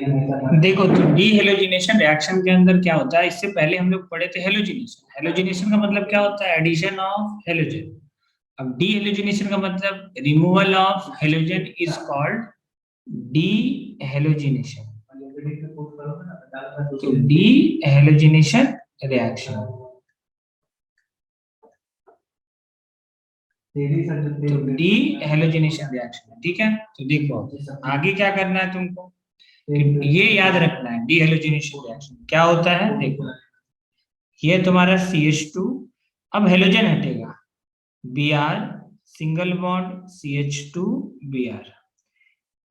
देखो, तो dehalogenation reaction के अंदर क्या होता है, इससे पहले हम लोग पढ़े थे हेलोजिनेशन। हेलोजिनेशन का मतलब क्या होता है? Addition of halogen. अब डी हेलोजिनेशन का मतलब removal of halogen is called dehalogenation. तो डी हेलोजिनेशन रिएक्शन, तो डी हेलोजिनेशन रिएक्शन है। ठीक है, तो देखो आगे क्या करना है तुमको, कि ये याद रखना है डी हेलोजिनेशन रिएक्शन क्या होता है। देखो, ये तुम्हारा CH2, अब हेलोजन हटेगा, Br, single bond CH2 Br।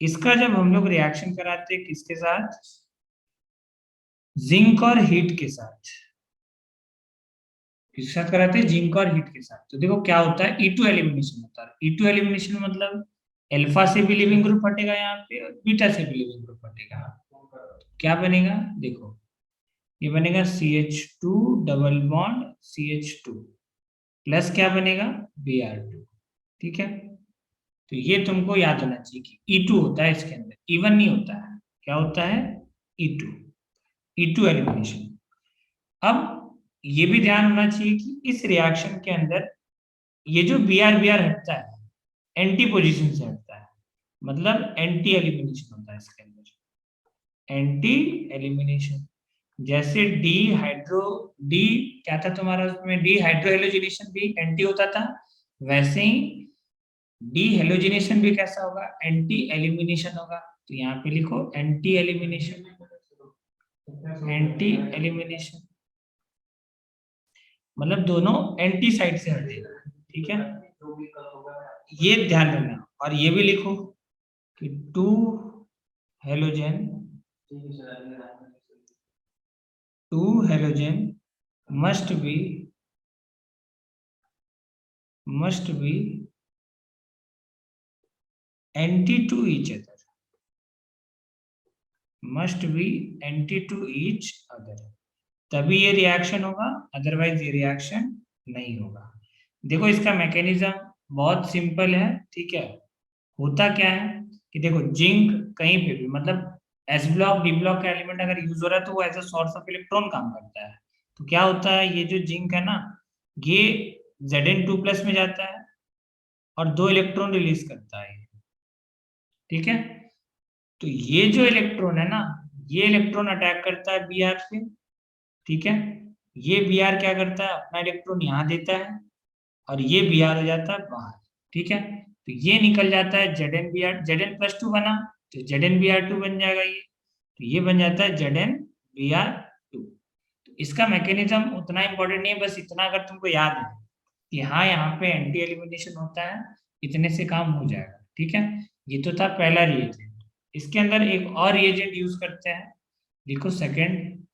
इसका जब हम लोग रिएक्शन कराते हैं किसके साथ? जिंक और हीट के साथ। किसके साथ कराते हैं? जिंक और हीट के साथ। तो देखो क्या होता है, E2 एलिमिनेशन होता है। E2 एलिमिनेशन मतलब अल्फा से भी लिविंग ग्रुप हटेगा यहाँ पे, और बीटा से भी लिविंग ग्रुप हटेगा। क्या बनेगा? देखो, ये बनेगा CH2 double bond CH2 plus क्या बनेगा? Br2। ठीक है, तो ये तुमको याद होना चाहिए कि E2 होता है इसके अंदर, E1 नहीं होता है। क्या होता है? E2। E2 elimination. अब ये भी ध्यान होना चाहिए कि इस रिएक्शन के अंदर ये जो Br हटता है एंटी पोजीशन से हटता है, मतलब एंटी एलिमिनेशन होता है इसके अंदर, एंटी एलिमिनेशन। जैसे डी हाइड्रो, डी क्या था तुम्हारा उसमें, डी हाइड्रो हेलोजिनेशन भी एंटी होता था, वैसे ही डी हेलोजिनेशन भी कैसा होगा? एंटी एलिमिनेशन होगा। तो यहाँ पे लिखो एंटी एलिमिनेशन, एंटी एलिमिनेशन मतलब दोनों एंटी साइड से हटेगा। ठीक है, ये ध्यान रखना। और ये भी लिखो कि two halogen, two halogen must be, must be anti to each other, must be anti to each other, तभी ये रिएक्शन होगा, अदरवाइज ये रिएक्शन नहीं होगा। देखो इसका मैकेनिज्म बहुत सिंपल है। ठीक है, होता क्या है कि देखो जिंक कहीं पे भी, मतलब एस ब्लॉक डी ब्लॉक का एलिमेंट अगर यूज हो रहा है तो वो as a source of electron काम करता है। तो क्या होता है, ये जो जिंक है ना, ये Zn2+ में जाता है और 2 इलेक्ट्रॉन रिलीज करता है। ठीक है, तो ये जो इलेक्ट्रॉन है ना, ये इलेक्ट्रॉन अटैक करता है Br पे। ठीक है, ये Br क्या करता है, अपना इलेक्ट्रॉन यहाँ देता है और ये Br हो जाता है बाहर। ठीक है, तो ये निकल जाता है Zn Zn+2 बना, तो Zn Br2 बन जाएगा ये। तो ये बन जाता है Zn Br2। तो इसका मैकेनिज्म उतना इंपॉर्टेंट नहीं है, बस इतना अगर तुमको याद है कि हाँ यहाँ पे एंटी एलिमिनेशन होता है, इतने से काम हो जाएगा। ठीक है, ये तो था पहला रिएजेंट। इसके अंदर एक और रिएजेंट यूज करते हैं, देखो सेकंड।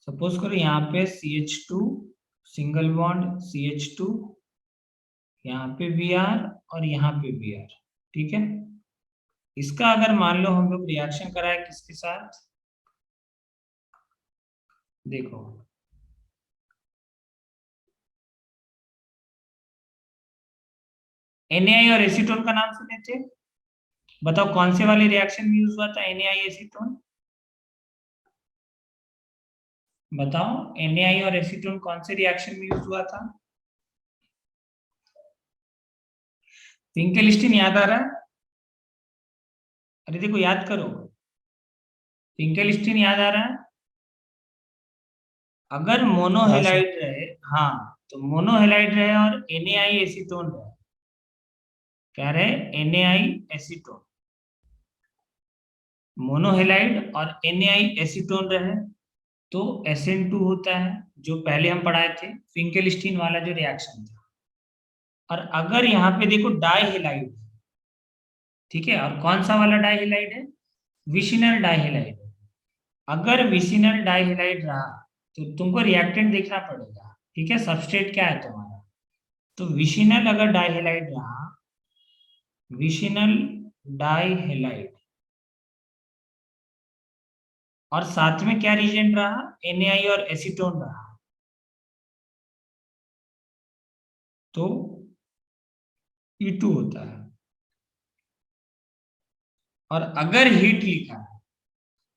सपोज करो यहाँ पे CH2 सिंगल बॉन्ड CH2, यहाँ पे Br और यहाँ पे Br। ठीक है, इसका अगर मान लो हम लोग रिएक्शन कराए किसके साथ, देखो NaI और एसीटोन का नाम सुने थे? बताओ कौन से वाले रिएक्शन में यूज हुआ था NaI एसीटोन? बताओ NaI और एसीटोन कौन से रिएक्शन में यूज हुआ था? फिंकेलिस्टीन याद आ रहा है? अरे देखो याद करो, फिंकेलिस्टीन याद आ रहा है? अगर हाँ सर। मोनोहेलाइड रहे, हाँ, तो मोनोहेलाइड रहे और NaI एसीटोन रहे, क्या रहे? NaI एसीटोन, मोनोहेलाइड और NaI एसीटोन रहे तो SN2 होता है, जो पहले हम पढ़ाए थे फिंकेलिस्टीन वाला जो रिएक्शन था। और अगर यहाँ पे देखो डाइहेलाइड, ठीक है, और कौन सा वाला डाइहेलाइड है? Vicinal dihalide. अगर विसिनल डाइहेलाइड रहा तो तुमको रिएक्टेंट देखना पड़ेगा। ठीक है, सबस्ट्रेट क्या है तुम्हारा, तो विसिनल अगर डाइहेलाइड रहा, विसिनल डाइहेलाइड, और साथ में क्या रिएजेंट रहा? NaI और एसीटोन रहा, तो E2 होता है। और अगर हीट लिखा है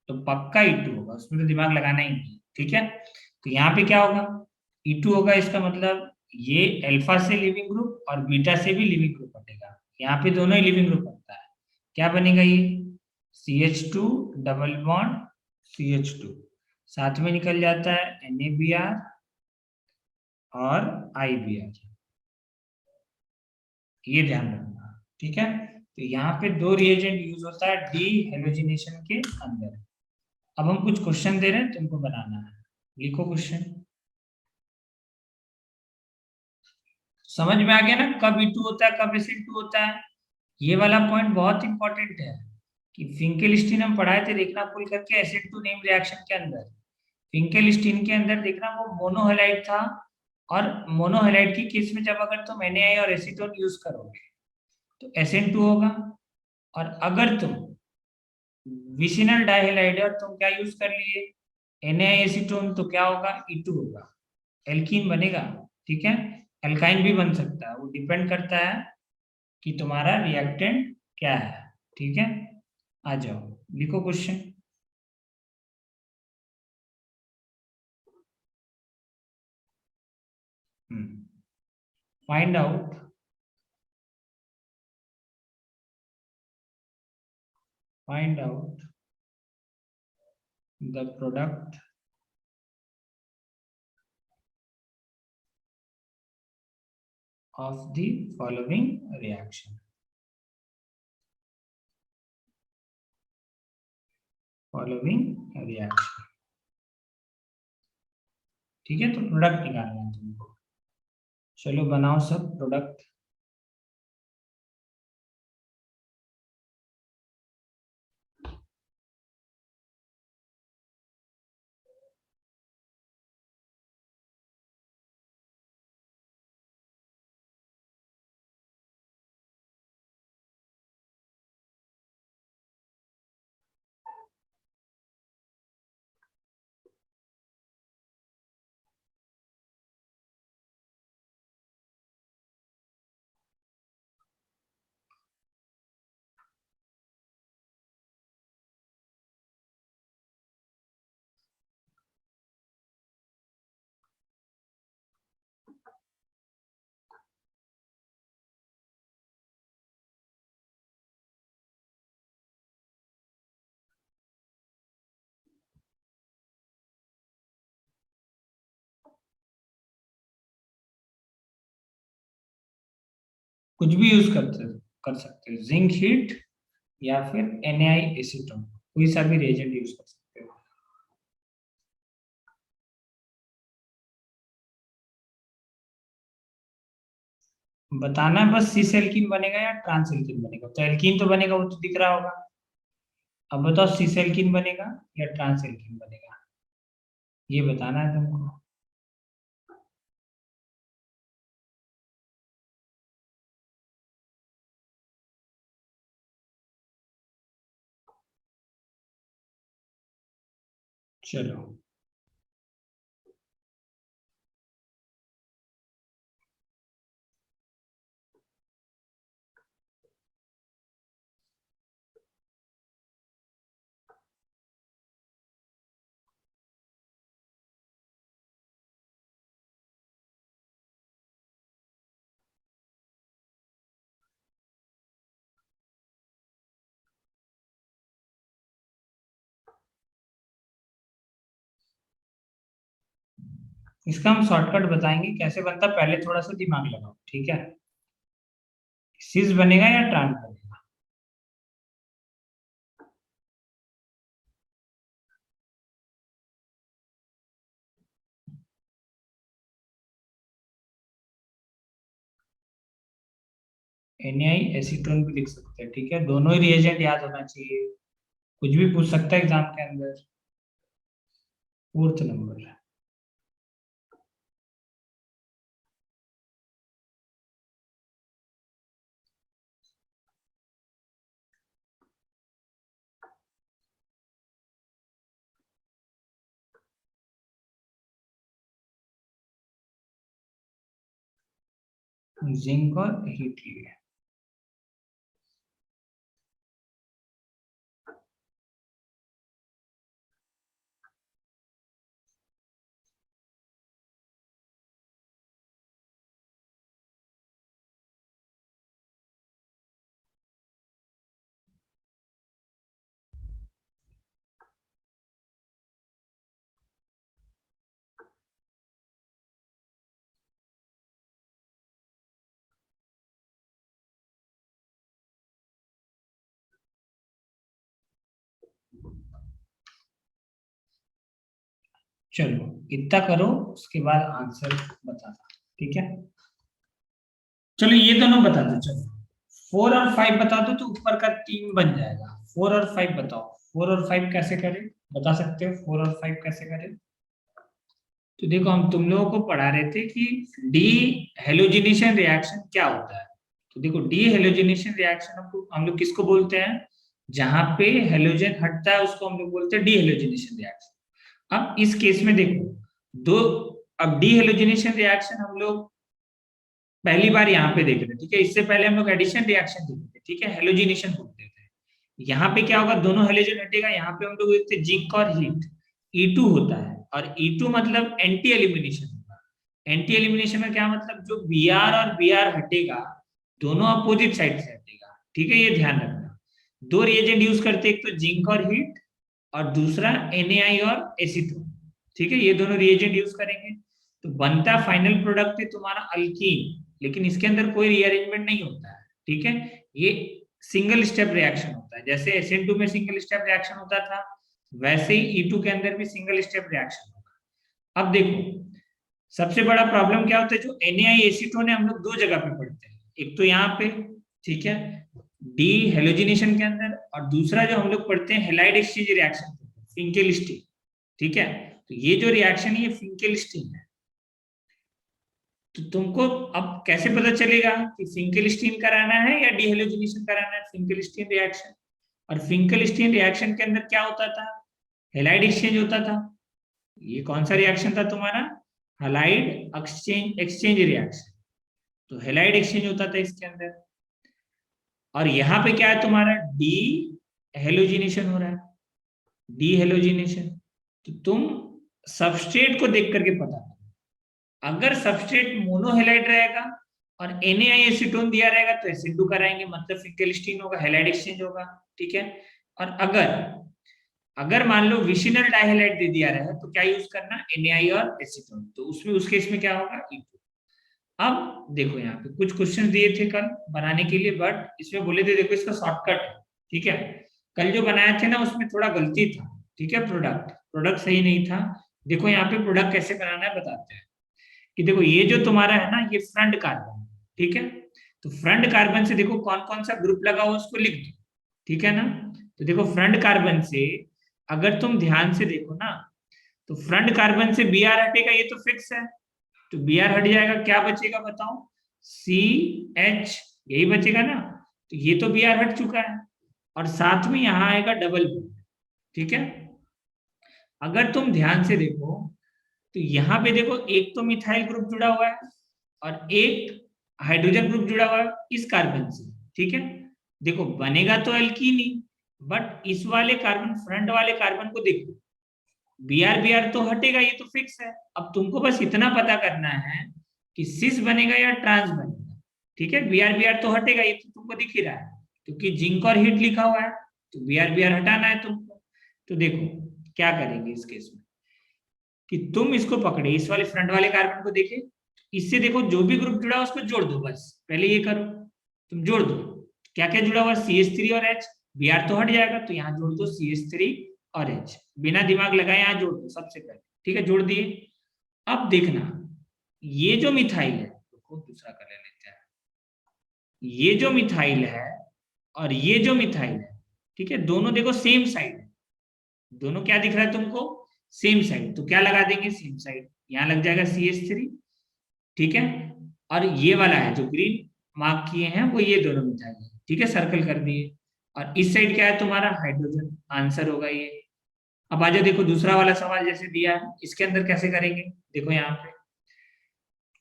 तो पक्का E2 होगा, उसमें तो दिमाग लगाना ही नहीं, ठीक है। तो यहाँ पे क्या होगा, E2 होगा, इसका मतलब ये अल्फा से लिविंग ग्रुप और बीटा से भी लिविंग ग्रुप बनेगा, यहाँ पे दोनों ही लिविंग ग्रुप बनता है। क्या बनेगा ये, CH2 डबल बॉन्ड CH2, साथ में निकल जाता है NaBr और IBr, ये ध्यान रखना, ठीक है। तो यहाँ पे दो रिएजेंट यूज होता है डी हेलोजिनेशन के अंदर। अब हम कुछ क्वेश्चन दे रहे हैं, तुमको बनाना है, लिखो क्वेश्चन। समझ में आ गया ना, कब E2 होता है कब Sn2 होता है। ये वाला पॉइंट बहुत इंपॉर्टेंट है कि फिंकेलस्टीन हम पढ़ाए थे, देखना पुल करके Sn2 नेम रिएक्शन के अंदर। फिंकेलस्टीन के अंदर देखना वो मोनोहेलाइड था, और मोनोहेलाइड की केस में जब अगर तुम Na और एसीटोन यूज करोगे तो Sn2 होगा, और अगर तुम विसिनल डाइहेलाइड और तुम क्या यूज कर लिए Na एसीटोन, तो क्या होगा, E2 होगा, एल्कीन बनेगा, ठीक है। एल्काइन भी बन सकता है, वो डिपेंड करता है कि तुम्हारा रिएक्टेंट क्या है, ठीक है। आ जाओ, लिखो question. Find out find out the product of the following reaction, following reaction, ठीक है। तो प्रोडक्ट निकालना है तुमको, चलो बनाओ सब प्रोडक्ट। कुछ भी यूज कर सकते हो, जिंक हीट या फिर Na एसीटोन, कोई सा भी रिएजेंट यूज कर सकते हो। बताना है बस सीस एल्कीन बनेगा या ट्रांस एल्कीन बनेगा, तो एल्कीन तो बनेगा, वो तो दिख रहा होगा। अब बताओ सीस एल्कीन बनेगा या ट्रांस एल्कीन बनेगा, ये बताना है तुमको। चलो, इसका हम शॉर्टकट बताएंगे कैसे बनता है, पहले थोड़ा सा दिमाग लगाओ, ठीक है। सिस बनेगा या ट्रांस बनेगा, Na एसीटोन भी लिख सकते हैं, ठीक है। दोनों ही रिएजेंट याद होना चाहिए, कुछ भी पूछ सकता है एग्जाम के अंदर। फोर्थ नंबर, जिंक और हीट लिए। चलो इतना करो, उसके बाद आंसर बताना, ठीक है। चलो ये दोनों बता दो, चलो 4 और 5 बता दो तो ऊपर का 3 बन जाएगा। 4 और 5 बताओ, 4 और 5 कैसे करें, बता सकते हो 4 और 5 कैसे करें? तो देखो हम तुम लोगों को पढ़ा रहे थे कि डी हेलोजिनेशन रिएक्शन क्या होता है। तो देखो डी हेलोजिनेशन रिएक्शन हम लोग किसको बोलते हैं, जहां पे हेलोजन हटता है उसको हम लोग बोलते हैं डी हेलोजिनेशन रिएक्शन। अब इस केस में देखो दो, अब डी हेलोजिनेशन रिएक्शन हम लोग पहली बार यहाँ पे देख रहे हैं, ठीक है। इससे पहले हम लोग एडिशन रिएक्शन देखते थे, ठीक है, हेलोजिनेशन बोलते थे। यहाँ पे क्या होगा, दोनों हेलोजन हटेगा, यहाँ पे हम लोग देखते हैं जिंक और हीट, E2 होता है, और E2 मतलब एंटी एलिमिनेशन होगा। एंटी एलिमिनेशन में क्या मतलब, जो Br और Br हटेगा दोनों अपोजिट साइड से हटेगा, ठीक है, ये ध्यान रखना। दो रिएजेंट यूज करते हैं, एक तो जिंक और हीट, और दूसरा Na और एसीटोन, ठीक है, ये दोनों रिएजेंट यूज करेंगे। तो बनता फाइनल प्रोडक्ट है तुम्हारा अल्कीन, लेकिन इसके अंदर कोई रीअरेंजमेंट नहीं होता है, ठीक है। ये सिंगल स्टेप रिएक्शन होता है, जैसे SN2 में सिंगल स्टेप रिएक्शन होता था, वैसे ही E2 के अंदर भी सिंगल स्टेप रिएक्शन होगा। अब देखो सबसे बड़ा प्रॉब्लम क्या होता है, जो Na एसीटोन है हम लोग दो जगह पे पढ़ते हैं, एक तो यहाँ पे, ठीक है, डी हेलोजिनेशन के अंदर, और दूसरा जो हम लोग पढ़ते हैं हेलाइड एक्सचेंज रिएक्शन, फिंकेलिस्टीन, ठीक है। तो ये जो रिएक्शन है ये फिंकेलिस्टीन है। तो तुमको अब कैसे पता चलेगा कि फिंकेलिस्टीन कराना है या डिहेलोजिनेशन कराना है, फिंकेलिस्टीन रिएक्शन। और फिंकेलिस्टीन रिएक्शन के अंदर क्या होता था, हेलाइड एक्सचेंज होता था। ये कौन सा रिएक्शन था तुम्हारा, हेलाइड एक्सचेंज एक्सचेंज रिएक्शन। तो हेलाइड एक्सचेंज होता था इसके अंदर, और यहाँ पे क्या है तुम्हारा डी हेलोजिनेशन हो रहा है, डी हेलोजिनेशन। तो तुम सबस्ट्रेट को देख करके पता, अगर सबस्ट्रेट मोनोहेलाइड रहेगा और Na एसीटोन दिया रहेगा तो SN2 कराएंगे, मतलब फिंकेलिस्टीन होगा, हेलाइड एक्सचेंज होगा, ठीक है। और अगर अगर मान लो विशिनल डाइहेलाइड दे दिया रहा है तो क्या यूज करना, Na और एसीटोन, तो उसमें उस केस में क्या होगा, E2। अब देखो यहाँ पे कुछ क्वेश्चन दिए थे कल बनाने के लिए, बट इसमें बोले थे देखो इसका शॉर्टकट है, ठीक है। कल जो बनाए थे ना उसमें थोड़ा गलती था, ठीक है, प्रोडक्ट प्रोडक्ट सही नहीं था। देखो यहाँ पे प्रोडक्ट कैसे बनाना है बताते हैं। कि देखो ये जो तुम्हारा है ना ये फ्रंट कार्बन, ठीक है। तो फ्रंट कार्बन से देखो कौन कौन सा ग्रुप लगा हुआ उसको लिख दो, ठीक है ना। तो देखो फ्रंट कार्बन से अगर तुम ध्यान से देखो ना, तो फ्रंट कार्बन से Br हटेगा, ये तो फिक्स है, तो Br हट जाएगा, क्या बचेगा बताओ, CH, यही बचेगा ना। तो ये तो Br हट चुका है, और साथ में यहाँ आएगा डबल बॉन्ड, ठीक है। अगर तुम ध्यान से देखो तो यहाँ पे देखो एक तो मिथाइल ग्रुप जुड़ा हुआ है और एक हाइड्रोजन ग्रुप जुड़ा हुआ है इस कार्बन से, ठीक है। देखो बनेगा तो एल्कीन ही, बट इस वाले कार्बन, फ्रंट वाले कार्बन को देखो, Br तो हटेगा, ये तो फिक्स है। अब तुमको बस इतना पता करना है कि सिस बनेगा या ट्रांस बनेगा, ठीक है। Br तो हटेगा, ये तो तुमको दिख ही रहा है, क्योंकि जिंक और हीट लिखा हुआ है, तो Br हटाना है तुमको। तो देखो क्या करेंगे इस केस में, कि तुम इसको पकड़े, इस वाले फ्रंट वाले कार्बन को देखे, इससे देखो जो भी ग्रुप जुड़ा है उसको जोड़ दो, बस पहले ये करो, तुम जोड़ दो। क्या क्या जुड़ा हुआ, CH3 और H, Br तो हट जाएगा तो यहाँ जोड़ दो CH3 और H, बिना दिमाग लगाए यहाँ जोड़ दो सबसे पहले, ठीक है, जोड़ दिए। अब देखना ये जो मिथाइल है, तो दूसरा कर लेते हैं, ये जो मिथाइल है और ये जो मिथाइल है, ठीक है, दोनों देखो सेम साइड, दोनों क्या दिख रहा है तुमको, सेम साइड। तो क्या लगा देंगे, सेम साइड, यहाँ लग जाएगा CH3, ठीक है। और ये वाला है जो ग्रीन मार्क किए हैं वो ये दोनों मिथाइल है, ठीक है, सर्कल कर दिए। और इस साइड क्या है तुम्हारा, हाइड्रोजन, आंसर होगा ये। अब आ जाओ देखो दूसरा वाला सवाल जैसे दिया है, इसके अंदर कैसे करेंगे, देखो यहाँ पे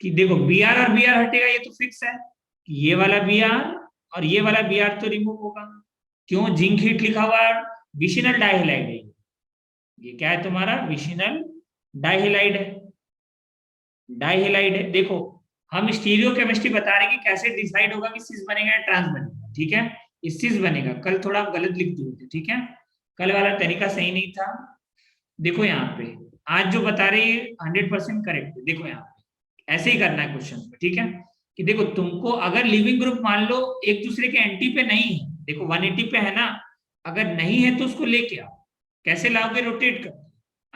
कि देखो Br और Br हटेगा, ये तो फिक्स है, ये वाला Br और ये वाला Br तो रिमूव होगा, क्यों, जिंक हीट लिखा हुआ है, विशिनल डाइहेलाइड है, ये क्या है तुम्हारा, विशिनल डाइहेलाइड है, डाइहेलाइड है। देखो हम स्टीरियो केमिस्ट्री बता रहे हैं कि कैसे डिसाइड होगा कि सिस बनेगा या ट्रांस बनेगा, ठीक है। इस सिस बनेगा, कल थोड़ा गलत लिख दिए थे, ठीक है, कल वाला तरीका सही नहीं था। देखो यहाँ पे आज जो बता रही है 100% करेक्ट है, देखो यहाँ पे ऐसे ही करना है क्वेश्चन में, ठीक है। कि देखो तुमको अगर लिविंग ग्रुप मान लो एक दूसरे के एंटी पे नहीं है, देखो 180 पे है ना, अगर नहीं है तो उसको लेके आओ, कैसे लाओगे, रोटेट कर,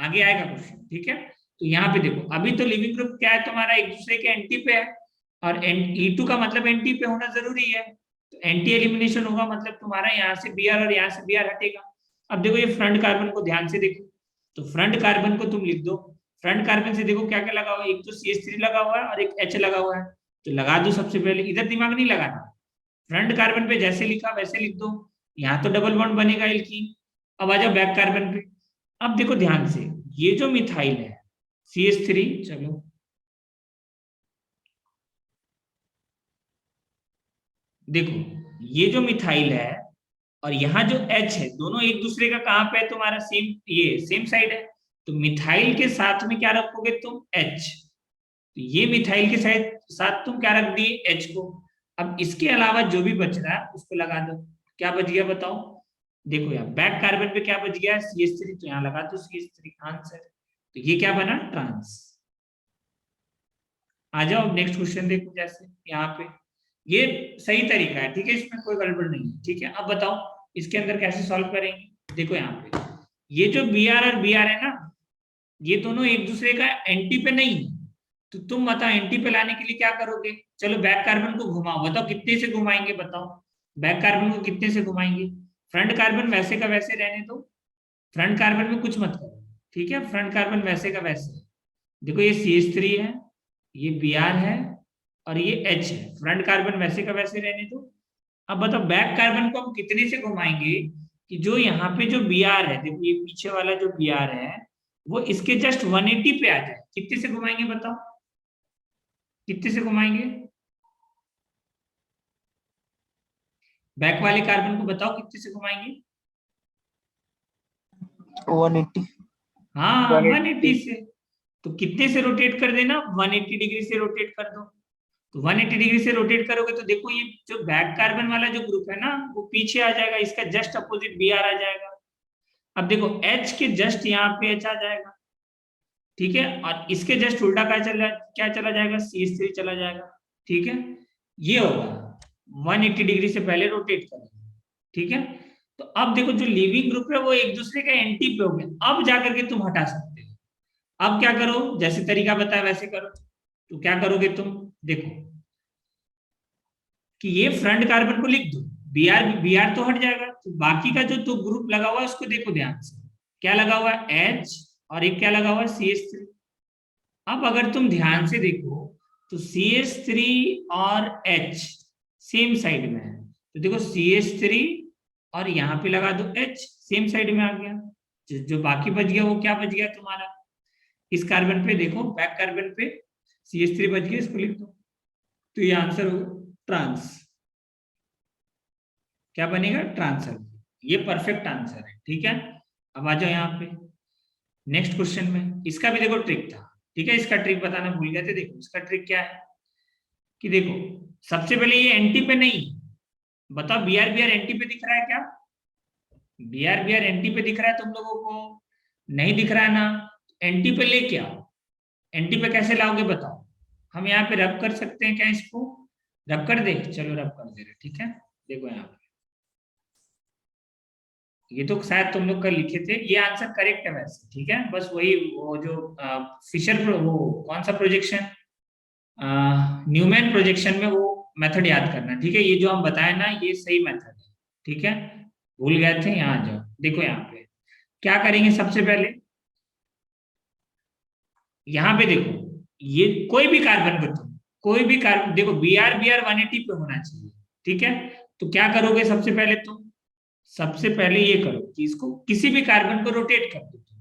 आगे आएगा क्वेश्चन, ठीक है। तो यहाँ पे देखो, अभी तो लिविंग ग्रुप क्या है तुम्हारा, एक दूसरे के एंटी पे है, और E2 का मतलब एंटी पे होना जरूरी है, तो एंटी एलिमिनेशन होगा, मतलब तुम्हारा यहाँ से Br और यहाँ से Br हटेगा। अब देखो ये फ्रंट कार्बन को ध्यान से देखो, तो फ्रंट कार्बन को तुम लिख दो, फ्रंट कार्बन से देखो क्या क्या लगा हुआ है, एक तो CH3 लगा हुआ है और एक H लगा हुआ है, तो लगा दो सबसे पहले, इधर दिमाग नहीं लगाना, फ्रंट कार्बन पे जैसे लिखा वैसे लिख दो, यहाँ तो डबल बॉन्ड बनेगा एल्कीन। अब आ जाओ बैक कार्बन पे, अब देखो ध्यान से, ये जो मिथाइल है CH3, चलो देखो ये जो मिथाइल है और यहाँ जो H है, दोनों एक दूसरे का कहाँ पे है तुम्हारा, सेम, ये सेम साइड है, तो मिथाइल के साथ में क्या रखोगे तुम, H, तो ये मिथाइल के साथ तुम क्या रख दिए, H को। अब इसके अलावा जो भी बच रहा है उसको लगा दो, क्या बच गया बताओ, देखो यार बैक कार्बन पे क्या बच गया, CH3, तो यहाँ लगा दो CH3, आंसर। तो ये क्या बना, ट्रांस। आ जाओ नेक्स्ट क्वेश्चन देखो, जैसे यहाँ पे ये सही तरीका है, ठीक है, इसमें कोई गड़बड़ नहीं है, ठीक है। अब बताओ इसके अंदर कैसे सॉल्व करेंगे, देखो यहाँ पे ये जो Br और Br है ना, ये दोनों एक दूसरे का एंटी पे नहीं है, तो तुम बताओ एंटी पे लाने के लिए क्या करोगे, चलो बैक कार्बन को घुमाओ, बताओ कितने से घुमाएंगे, बताओ बैक कार्बन को कितने से घुमाएंगे, फ्रंट कार्बन वैसे का वैसे रहने दो, फ्रंट कार्बन में कुछ मत करो, ठीक है, फ्रंट कार्बन वैसे का वैसे। देखो ये CH3 है, ये Br है और ये H है, फ्रंट कार्बन वैसे का वैसे रहने दो। अब बताओ बैक कार्बन को हम कितने से घुमाएंगे कि जो यहाँ पे जो Br है, देखो ये पीछे वाला जो Br है वो इसके जस्ट 180 पे आ जाए, कितने से घुमाएंगे बताओ, कितने से घुमाएंगे, बैक वाले कार्बन को बताओ कितने से घुमाएंगे, 180। हाँ 180 से, तो कितने से रोटेट कर देना, 180 डिग्री से रोटेट कर दो, तो 180 डिग्री से रोटेट करोगे तो देखो ये जो बैक कार्बन वाला जो ग्रुप है ना वो पीछे आ जाएगा, इसका जस्ट अपोजिट Br आ जाएगा। अब देखो H के जस्ट यहाँ पे H आ जाएगा, ठीक है, और इसके जस्ट उल्टा क्या चला जाएगा, CH3 चला जाएगा, ठीक है, ये होगा 180 डिग्री से पहले रोटेट करेंगे, ठीक है। तो अब देखो जो लिविंग ग्रुप है वो एक दूसरे के एंटी पे हो गया, अब जाकर के तुम हटा सकते हो। अब क्या करो, जैसे तरीका बताया वैसे करो, तो क्या करोगे तुम, देखो कि ये फ्रंट कार्बन को लिख दो, Br तो हट जाएगा, तो बाकी का जो तो ग्रुप लगा हुआ है उसको देखो ध्यान से, क्या लगा हुआ है, H, और एक क्या लगा हुआ है, CH3। अब अगर तुम ध्यान से देखो तो CH3 और H सेम साइड में है, तो देखो CH3 और यहाँ पे लगा दो H, सेम साइड में आ गया, जो बाकी बच गया वो क्या बच गया तुम्हारा, इस कार्बन पे देखो बैक कार्बन पे CH3 बच गया, इसको लिख दो, तो ये आंसर होगा ट्रांस, क्या बनेगा, ट्रांसर, ये परफेक्ट आंसर है, ठीक है। अब आ जाओ यहाँ पे नेक्स्ट क्वेश्चन में, इसका भी देखो ट्रिक था, ठीक है, इसका ट्रिक बताना भूल गए थे, देखो इसका ट्रिक क्या है कि देखो सबसे पहले ये एंटी पे नहीं, बताओ Br एंटी पे दिख रहा है क्या, Br एंटी पे दिख रहा है तुम लोगों को, नहीं दिख रहा है ना, एंटी पे लेके आओ, एंटी पे कैसे लाओगे बताओ, हम यहाँ पे रब कर सकते हैं क्या, इसको रब कर दे, चलो रब कर दे रहे, ठीक है, देखो यहाँ पे ये तो शायद तुम लोग कल लिखे थे, ये आंसर करेक्ट है वैसे, ठीक है, बस वही वो जो फिशर वो कौन सा प्रोजेक्शन, न्यूमैन प्रोजेक्शन में वो मेथड याद करना, ठीक है, ये जो हम बताए ना ये सही मेथड है, ठीक है, भूल गए थे, यहाँ आ जाओ, देखो यहाँ पे क्या करेंगे, सबसे पहले यहाँ पे देखो ये कोई भी कार्बन को तुम, कोई भी कार्बन देखो Br 180 पे होना चाहिए, ठीक है, तो क्या करोगे सबसे पहले तुम, सबसे पहले ये करो कि इसको किसी भी कार्बन को रोटेट कर दो तुम,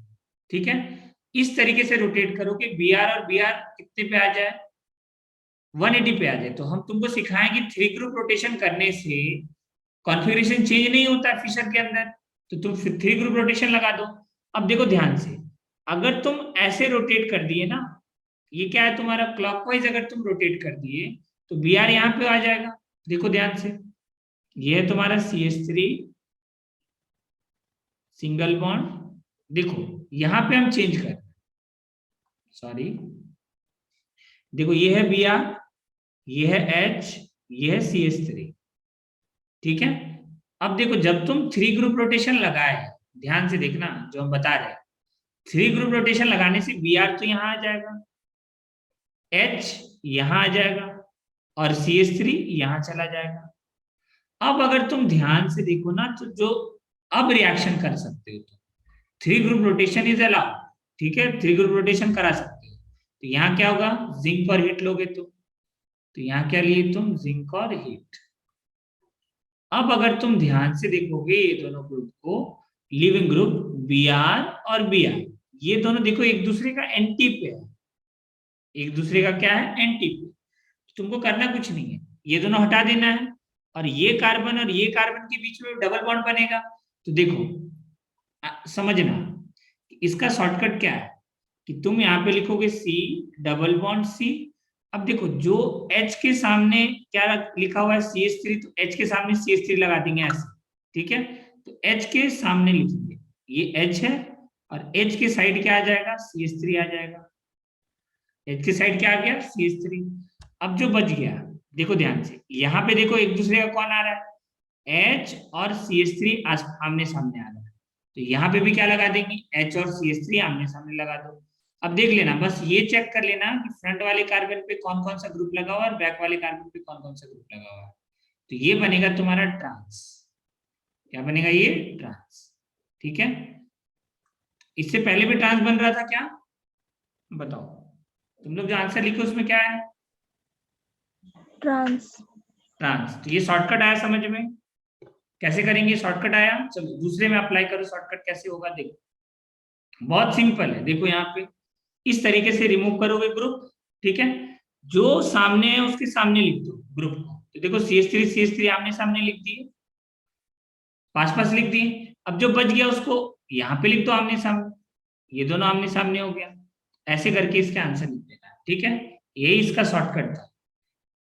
ठीक है, इस तरीके से रोटेट करो कि Br और Br कितने पे आ जाए, 180 पे आ जाए। तो हम तुमको सिखाएं कि 3 ग्रुप रोटेशन करने से कॉन्फ़िगरेशन चेंज नहीं होता है फिशर के अंदर, तो तुम 3 ग्रुप रोटेशन लगा दो। अब देखो ध्यान से, अगर तुम ऐसे रोटेट कर दिए ना, ये क्या है तुम्हारा क्लॉकवाइज, अगर तुम रोटेट कर दिए तो Br यहाँ पे आ जाएगा, देखो ध्यान से, ये है तुम्हारा CH3 सिंगल बॉन्ड, देखो यहाँ पे हम चेंज कर, सॉरी देखो ये है Br, ये है H, ये है CH3, ठीक है। अब देखो जब तुम 3 ग्रुप रोटेशन लगाए, ध्यान से देखना जो हम बता रहे हैं, 3 ग्रुप रोटेशन लगाने से Br तो यहाँ आ जाएगा, H यहाँ आ जाएगा और CH3 यहाँ चला जाएगा। अब अगर तुम ध्यान से देखो ना, तो जो अब रिएक्शन कर सकते हो तुम, 3 ग्रुप रोटेशन इज अलाउड, ठीक है, 3 ग्रुप रोटेशन करा सकते हो। तो यहाँ क्या होगा, जिंक और हीट लोगे तुम, तो यहाँ क्या लिए तुम, जिंक और हीट। अब अगर तुम ध्यान से देखोगे ये दोनों ग्रुप को, लिविंग ग्रुप Br और Br, ये दोनों देखो एक दूसरे का एंटी पे है, एक दूसरे का क्या है, एंटी पे। तुमको करना कुछ नहीं है, ये दोनों हटा देना है और ये कार्बन के बीच में डबल बॉन्ड बनेगा। तो देखो समझना, इसका शॉर्टकट क्या है कि तुम यहाँ पे लिखोगे C डबल बॉन्ड C। अब देखो जो H के सामने क्या लिखा हुआ है CH3, तो H के सामने CH3 लगा देंगे ऐसे, ठीक है। तो H के सामने लिखेंगे, ये H है और H के साइड क्या आ जाएगा, CH3 आ जाएगा। H के साइड क्या आ गया, CH3। अब जो बच गया देखो ध्यान से, यहाँ पे देखो एक दूसरे का कौन आ रहा है, H और CH3 आमने सामने आ रहा है। तो यहाँ पे भी क्या लगा देंगे, H और CH3 आमने सामने लगा दो। अब देख लेना, बस ये चेक कर लेना कि फ्रंट वाले कार्बन पे कौन कौन सा ग्रुप लगा हुआ है और बैक वाले कार्बन पे कौन कौन सा ग्रुप लगा हुआ है। तो ये बनेगा तुम्हारा ट्रांस, क्या बनेगा, ये ट्रांस, ठीक है। इससे पहले भी ट्रांस बन रहा था क्या, बताओ तुम लोग, जो आंसर लिखे उसमें क्या है, ट्रांस। ट्रांस। तो ये शॉर्टकट आया समझ में, कैसे करेंगे, शॉर्टकट आया। चलो दूसरे में अप्लाई करो, शॉर्टकट कैसे होगा देखो, बहुत सिंपल है। देखो यहाँ पे इस तरीके से रिमूव करोगे ग्रुप, ठीक है, जो सामने है उसके सामने लिख दो ग्रुप को। तो देखो CH3 आमने सामने लिख दिए, पास पास लिख दिए। अब जो बच गया उसको यहाँ पे लिख दो आमने सामने, ये दोनों आमने सामने हो गया। ऐसे करके इसका आंसर लिख देना, ठीक है। यही इसका शॉर्टकट था,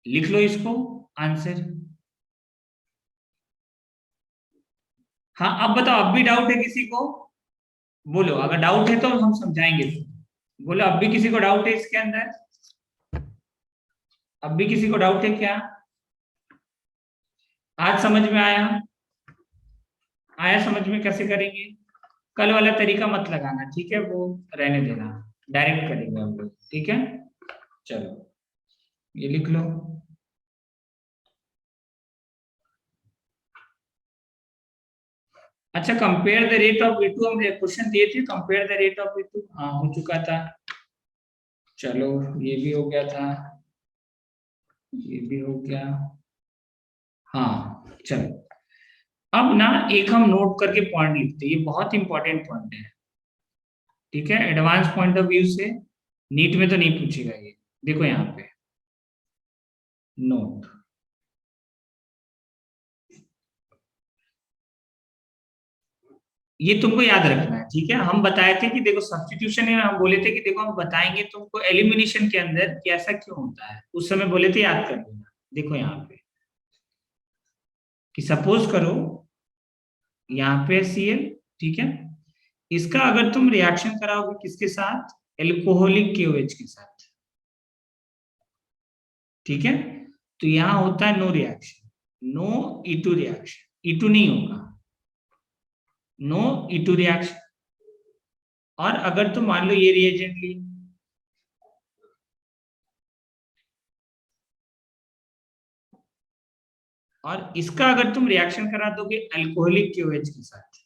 लिख लो इसको आंसर। हाँ अब बताओ, अब भी डाउट है किसी को, बोलो अगर डाउट है तो हम समझाएंगे। बोलो अब भी किसी को डाउट है इसके अंदर, अब भी किसी को डाउट है क्या, आज समझ में आया, आया समझ में, कैसे करेंगे। कल वाला तरीका मत लगाना, ठीक है, वो रहने देना, डायरेक्ट करेंगे हम लोग, ठीक है। चलो ये लिख लो। अच्छा, compare the rate of V2, हम क्वेश्चन दिए थे, compare the rate of V2, हाँ हो चुका था। चलो ये भी हो गया था, ये भी हो गया, हाँ चलो। अब ना एक हम नोट करके पॉइंट लिखते हैं, ये बहुत इंपॉर्टेंट पॉइंट है, ठीक है। एडवांस पॉइंट ऑफ व्यू से नीट में तो नहीं पूछेगा ये, देखो यहाँ पे नोट, ये तुमको याद रखना है, ठीक है। हम बताए थे कि देखो सब्स्टिट्यूशन में हम बोले थे कि देखो हम बताएंगे तुमको एलिमिनेशन के अंदर कि ऐसा क्यों होता है, उस समय बोले थे, याद कर लेना। देखो यहाँ पे कि सपोज करो यहाँ पे Cl, ठीक है, इसका अगर तुम रिएक्शन कराओगे किसके साथ, एल्कोहलिक KOH के साथ, ठीक है, तो यहां होता है no reaction, no E2 reaction, E2 नहीं होगा, नो E2 रिएक्शन। और अगर तुम मान लो ये रिएजेंट ली, और इसका अगर तुम रिएक्शन करा दोगे अल्कोहलिक KOH के साथ,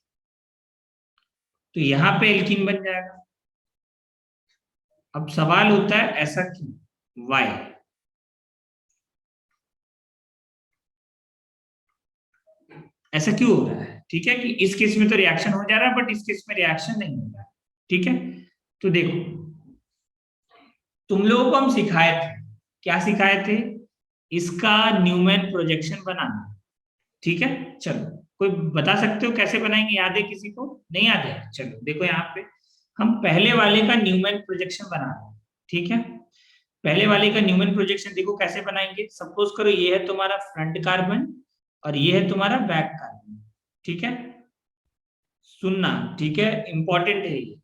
तो यहां पे एल्कीन बन जाएगा। अब सवाल होता है ऐसा क्यों, वाई, ऐसा क्यों हो रहा है, ठीक है, कि इस केस में तो रिएक्शन हो जा रहा है बट इस केस में रिएक्शन नहीं हो रहा है, ठीक है। तो देखो तुम लोगों को हम सिखाए थे, क्या सिखाए थे, इसका न्यूमैन प्रोजेक्शन बनाना, ठीक है। चलो कोई बता सकते हो कैसे बनाएंगे, याद है किसी को, नहीं याद है, चलो देखो यहाँ पे हम पहले वाले का न्यूमैन प्रोजेक्शन बना रहे हैं, ठीक है। पहले वाले का न्यूमैन प्रोजेक्शन देखो कैसे बनाएंगे। सपोज करो ये है तुम्हारा फ्रंट कार्बन और ये है तुम्हारा बैक कार्बन, ठीक है, सुनना, ठीक है, इंपॉर्टेंट है ये,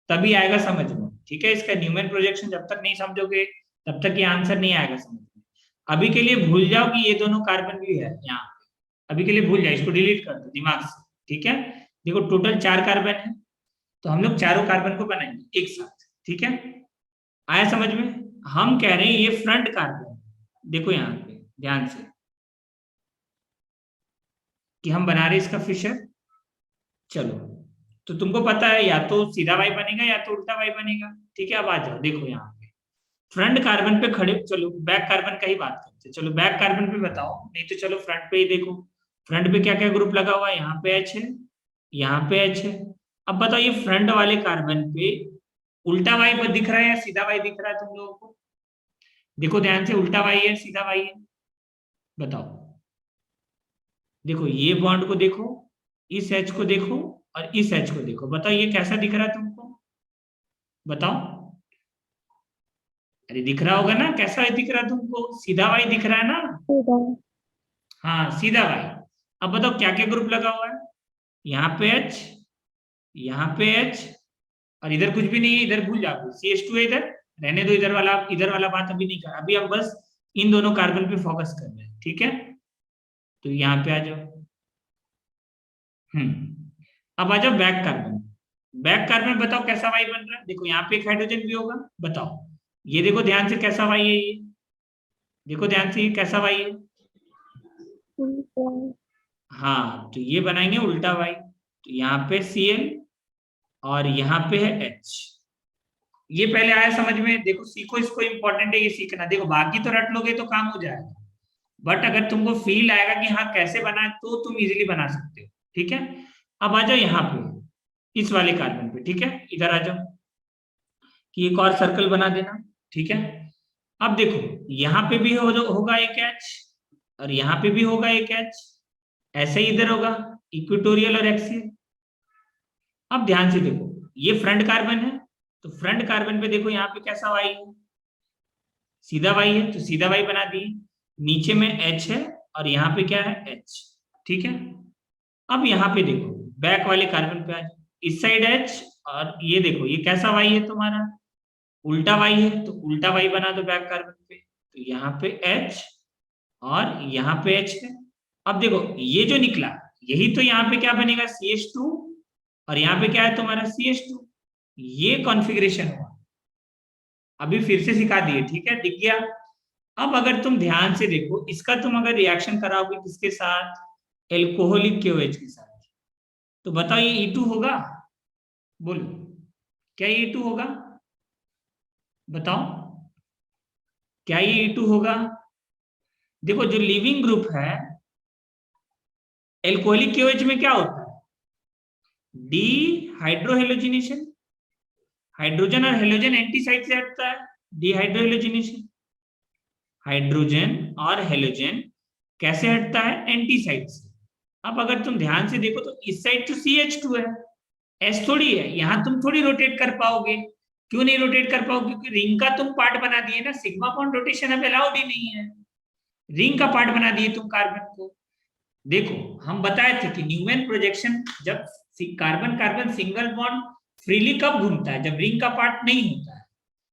तभी आएगा समझ में, ठीक है। इसका न्यूमैन प्रोजेक्शन जब तक नहीं समझोगे तब तक ये आंसर नहीं आएगा समझ में। अभी के लिए भूल जाओ कि ये दोनों कार्बन भी है यहाँ, अभी के लिए भूल जाओ, इसको डिलीट कर दो दिमाग से, ठीक है। देखो टोटल 4 कार्बन है, तो हम लोग चारों कार्बन को बनाएंगे एक साथ, ठीक है, आया समझ में। हम कह रहे हैं ये फ्रंट कार्बन, देखो यहाँ पे ध्यान से कि हम बना रहे इसका फिशर। चलो, तो तुमको पता है या तो सीधा वाई बनेगा या तो उल्टा वाई बनेगा, ठीक है। अब आ जाओ, देखो यहाँ पे फ्रंट कार्बन पे खड़े, चलो बैक कार्बन का ही बात करते हैं, चलो बैक कार्बन पे बताओ, नहीं तो चलो फ्रंट पे ही देखो। फ्रंट पे क्या क्या ग्रुप लगा हुआ है, यहाँ पे एच है, यहाँ पे एच है। अब बताओ ये फ्रंट वाले कार्बन पे उल्टा वाई पर दिख रहा है या सीधा वाई दिख रहा है तुम लोगों को? देखो ध्यान से, उल्टा वाई है सीधा वाई है, बताओ। देखो ये बॉन्ड को देखो, इस एच को देखो और इस एच को देखो, बताओ ये कैसा दिख रहा है तुमको, बताओ। अरे दिख रहा होगा ना, कैसा दिख रहा है तुमको, सीधा वाई दिख रहा है ना? हाँ सीधा वाई। अब बताओ क्या क्या ग्रुप लगा हुआ है, यहाँ पे एच, यहाँ पे एच, और इधर कुछ भी नहीं है, इधर भूल जाओ, CH2 है इधर, रहने दो इधर वाला बात अभी नहीं कर, अभी हम बस इन दोनों कार्बन पे फोकस कर रहे हैं, ठीक है। तो यहाँ पे आ जाओ, अब आ जाओ बैक कार्बन। बैक कार्बन बताओ कैसा वाई बन रहा है, देखो यहाँ पे एक हाइड्रोजन भी होगा, बताओ। ये देखो ध्यान से कैसा वाई है ये, देखो ध्यान से ये कैसा वाई है। हाँ तो ये बनाएंगे उल्टा वाई, तो यहाँ पे Cl और यहाँ पे है H। ये पहले आया समझ में, देखो सीखो इसको, इंपॉर्टेंट है ये सीखना, देखो बाकी तो रट लोगे तो काम हो जाएगा, बट अगर तुमको फील आएगा कि हाँ कैसे बना है तो तुम इजीली बना सकते हो, ठीक है। अब आ जाओ यहाँ पे इस वाले कार्बन पे, ठीक है, इधर आ जाओ कि एक और सर्कल बना देना, ठीक है। अब देखो यहाँ पे भी होगा एक एच और यहाँ पे भी होगा एक एच, ऐसे ही इधर होगा इक्वेटोरियल और एक्सियल। अब ध्यान से देखो ये फ्रंट कार्बन है, तो फ्रंट कार्बन पे देखो यहाँ पे कैसा वाई है, सीधा वाई है, तो सीधा वाई बना दिए, नीचे में एच है और यहाँ पे क्या है एच, ठीक है। अब यहाँ पे देखो बैक वाले कार्बन पे आ जाओ, इस साइड एच और ये देखो ये कैसा वाई है तुम्हारा, उल्टा वाई है, तो उल्टा वाई बना दो बैक कार्बन पे, तो यहाँ पे एच और यहाँ पे एच है। अब देखो ये जो निकला यही तो यहाँ पे क्या बनेगा CH2 और यहाँ पे क्या है तुम्हारा CH2, ये कॉन्फ़िगरेशन हुआ। अभी फिर से सिखा दिए, ठीक है, दिख गया। अब अगर तुम ध्यान से देखो इसका, तुम अगर रिएक्शन कराओगे किसके साथ, एल्कोहलिक KOH के साथ, तो बताओ ये E2 होगा, बोलो क्या ये E2 होगा, बताओ क्या ये E2 होगा। देखो जो लिविंग ग्रुप है एल्कोहलिक KOH में क्या होता है, डी हाइड्रोहेलोजिनेशन, हाइड्रोजन और हेलोजन एंटी साइड से हटता है, डिहाइड्रोहेलोजिनेशन। हाइड्रोजन और हेलोजन कैसे हटता है, एंटी साइड से। अब अगर तुम ध्यान से देखो तो इस साइड तो CH2 है, एस थोड़ी है, यहां तुम थोड़ी रोटेट कर पाओगे, क्यों नहीं रोटेट कर पाओगे, क्योंकि रिंग का तुम पार्ट बना दिए ना, सिग्मा बॉन्ड रोटेशन अब अलाउड ही नहीं है, रिंग का पार्ट बना दिए तुम कार्बन को। देखो हम बताए थे कि न्यूमैन प्रोजेक्शन, जब carbon carbon single bond freely कब घूमता है, जब रिंग का पार्ट नहीं होता है।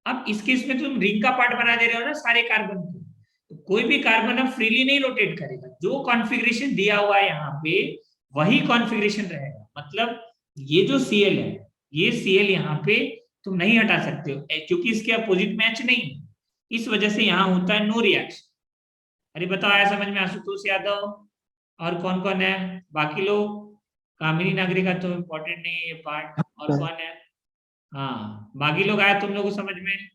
अब इस केस में तुम रिंग का पार्ट बना दे रहे हो ना सारे कार्बन को, तो कोई भी कार्बन अब फ्रीली नहीं रोटेट करेगा, जो कॉन्फ़िगरेशन दिया हुआ है यहाँ पे वही कॉन्फ़िगरेशन रहेगा। मतलब ये जो Cl है, ये Cl यहाँ पे तुम नहीं हटा सकते हो क्योंकि इसके अपोजिट मैच नहीं है, इस वजह से यहाँ होता है नो रिएक्शन। अरे बताओ आया समझ में आशुतोष यादव, और कौन कौन है बाकी लोग, कामिनी नागरिक का तो इम्पोर्टेंट नहीं है ये पार्ट, और कौन है, हाँ बाकी लोग आए तुम लोगों को समझ में,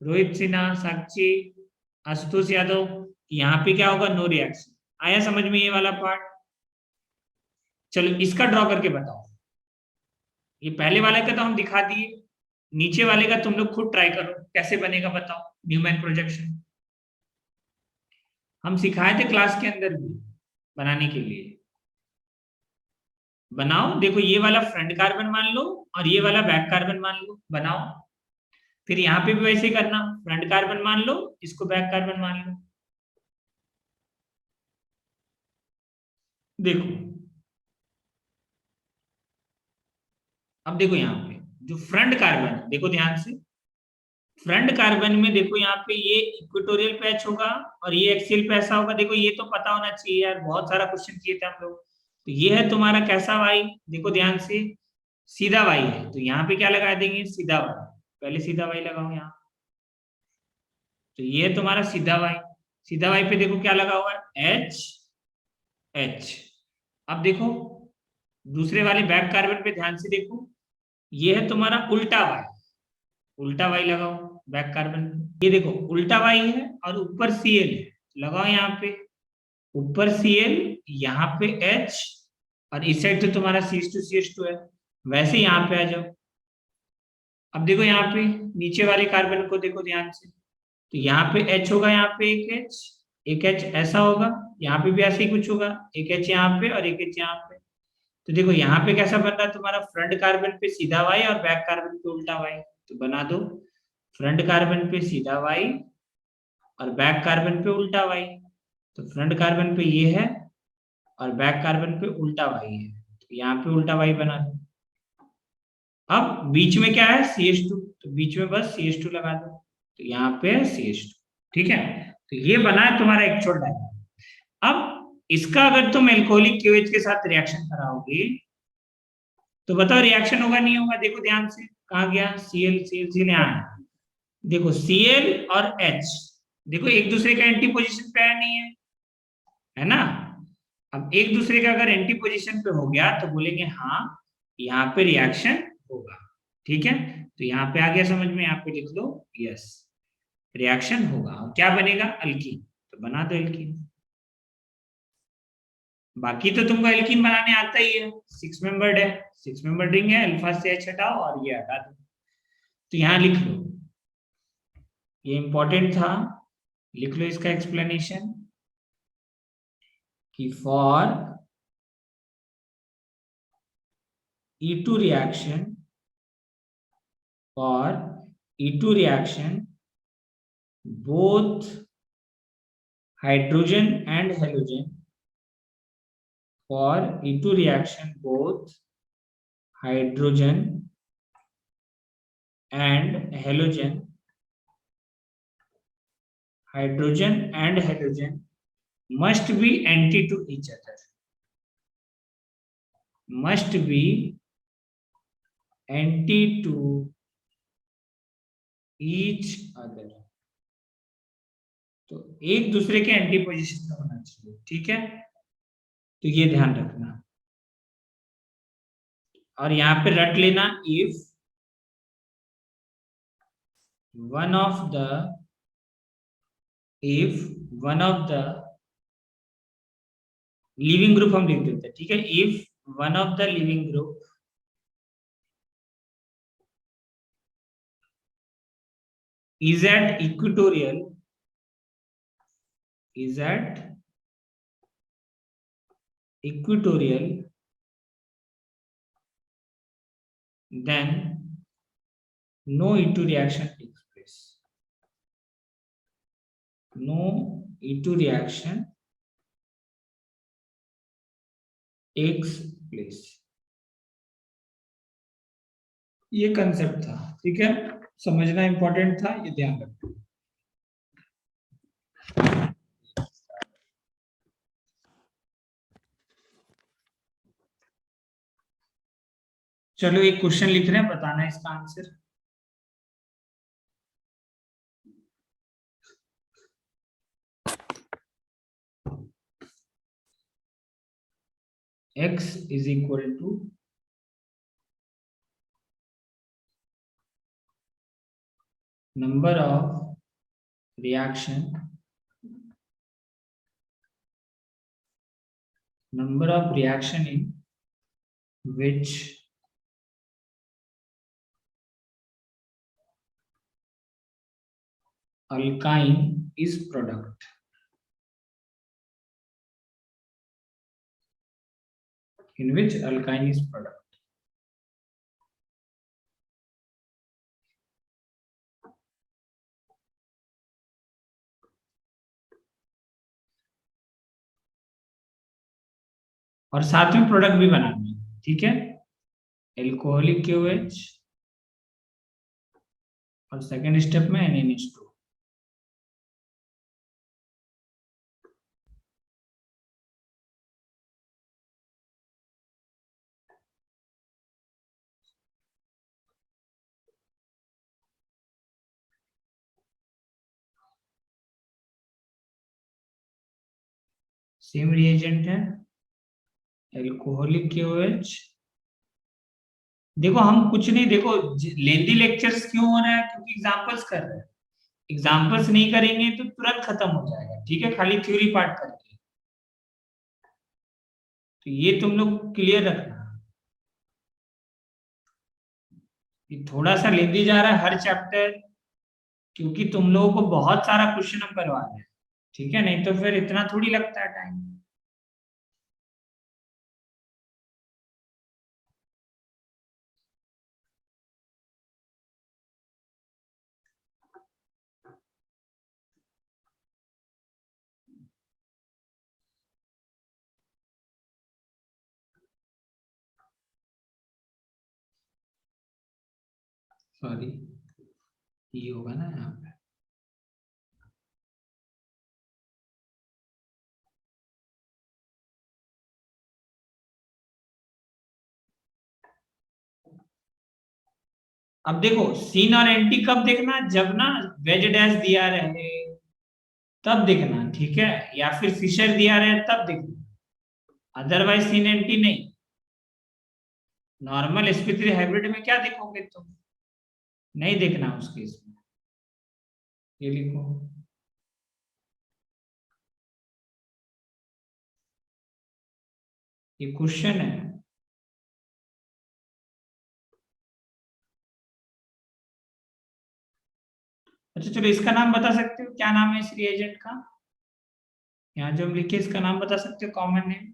रोहित सिन्हा, साक्षी, आशुतोष यादव, यहाँ पे क्या होगा नो रिएक्शन, आया समझ में ये वाला पार्ट। चलो इसका ड्रॉ करके बताओ, ये पहले वाले का तो हम दिखा दिए, नीचे वाले का तुम लोग खुद ट्राई करो कैसे बनेगा, बताओ न्यूमैन प्रोजेक्शन हम सिखाए थे क्लास के अंदर भी बनाने के लिए, बनाओ। देखो ये वाला फ्रंट कार्बन मान लो और ये वाला बैक कार्बन मान लो, बनाओ। फिर यहाँ पे भी वैसे ही करना, फ्रंट कार्बन मान लो, इसको बैक कार्बन मान लो। देखो अब देखो यहाँ पे जो फ्रंट कार्बन है, देखो ध्यान से, फ्रंट कार्बन में देखो यहाँ पे ये इक्वेटोरियल पैच होगा और ये एक्सियल पे ऐसा होगा, देखो ये तो पता होना चाहिए यार, बहुत सारा क्वेश्चन किए थे हम लोग। तो ये है तुम्हारा कैसा वाई, देखो ध्यान से सीधा वाई है तो यहाँ पे क्या लगा देंगे, सीधा वाई। पहले सीधा वाई लगाओ यहाँ, तो ये तुम्हारा सीधा वाई। सीधा वाई पे देखो क्या लगा हुआ है, एच एच। अब देखो दूसरे वाले बैक कार्बन पे ध्यान से देखो, ये है तुम्हारा उल्टा वाई। उल्टा वाई लगाओ बैक कार्बन पे, ये देखो उल्टा वाई है और ऊपर सीएल है, लगाओ यहाँ पे ऊपर सीएल, यहाँ पे एच, और इस साइड तो तुम्हारा CH2 है। वैसे यहाँ पे आ जाओ, अब देखो यहाँ पे नीचे वाले कार्बन को देखो ध्यान से, तो यहाँ पे एच होगा, यहाँ पे एक एच ऐसा होगा, यहाँ पे भी ऐसे ही कुछ होगा, एक एच यहाँ पे और एक एच यहाँ पे। तो देखो यहाँ पे कैसा बन रहा है तुम्हारा, फ्रंट कार्बन पे सीधा वाई और बैक कार्बन पे उल्टा वाई। तो बना दो फ्रंट कार्बन पे सीधा वाई और बैक कार्बन पे उल्टा वाई। तो फ्रंट कार्बन पे ये है और बैक कार्बन पे उल्टा वाई है, तो यहाँ पे उल्टा वाई बना दो। अब बीच में क्या है, CH2, तो बीच में बस CH2 लगा दो, तो यहाँ पे है CH2। ठीक है, तो ये बना है तुम्हारा एक्चुअल डायग्राम। अब इसका अगर तुम एल्कोहलिक क्यूएच के साथ रिएक्शन कराओगे तो बताओ रिएक्शन होगा नहीं होगा, देखो ध्यान से, कहा गया Cl यहाँ है। देखो Cl और H देखो एक दूसरे का एंटी पोजीशन पे है नहीं है ना। अब एक दूसरे का अगर एंटी पोजीशन पे हो गया तो बोलेंगे हाँ यहाँ पे रिएक्शन होगा। ठीक है, तो यहाँ पे आ गया समझ में, यहाँ पे लिख लो यस, रिएक्शन होगा। और क्या बनेगा, अल्कीन, तो बना दो एल्कीन। बाकी तो तुमको एल्कीन बनाने आता ही है, 6 मेंबर्ड है, 6 मेंबर्ड रिंग है, अल्फा से एच हटाओ और ये हटा दो। तो यहाँ लिख लो, ये इंपॉर्टेंट था, लिख लो इसका एक्सप्लेनेशन कि for E2 reaction, for E2 reaction both hydrogen and halogen, for E2 reaction both hydrogen and halogen, hydrogen and halogen must be anti to each other, must be anti to each other। तो एक दूसरे के anti position में होना चाहिए। ठीक है, तो ये ध्यान रखना, और यहाँ पे रट लेना, if one of the if one of the leaving group हम लिख देते हैं। ठीक है, if one of the leaving group is at equatorial, is at equatorial, then no E2 reaction takes place, no E2 reaction takes place। ये concept था। ठीक है, समझना इंपॉर्टेंट था, ये ध्यान रखना। चलो एक क्वेश्चन लिख रहे हैं, बताना इसका answer. x is equal to number of reaction, number of reaction in which alkyne is product, in which alkyne is product। और साथ में प्रोडक्ट भी बनाना है। ठीक है, एल्कोहलिक क्यूएच और सेकेंड स्टेप में NaNH2। सेम रिएजेंट है, एल्कोहलिक KOH। देखो हम कुछ नहीं, देखो लेंदी लेक्चर्स क्यों हो रहा है, क्योंकि एग्जांपल्स कर रहे हैं। एग्जांपल्स नहीं करेंगे तो तुरंत खत्म हो जाएगा, ठीक है, खाली थ्योरी पार्ट करके। तो ये तुम लोग क्लियर रखना, ये थोड़ा सा लेंदी जा रहा है हर चैप्टर, क्योंकि तुम लोगों को बहुत सारा क्वेश्चन हम करवा रहे हैं, ठीक है, नहीं तो फिर इतना थोड़ी लगता है टाइम। सॉरी, ये होगा ना यहाँ पे। अब देखो सीन और एंटी कब देखना, जब ना वेज डैश दिया रहे तब देखना, ठीक है, या फिर फिशर दिया रहे तब देखना, अदरवाइज सीन एंटी नहीं। नॉर्मल sp3 हाइब्रिड में क्या देखोगे तुम, नहीं देखना उस केस में। ये लिखो, ये क्वेश्चन है। अच्छा चलो, इसका नाम बता सकते हो, क्या नाम है इस रिएजेंट का, यहाँ जो हम लिखे इसका नाम बता सकते हो, कॉमन नेम।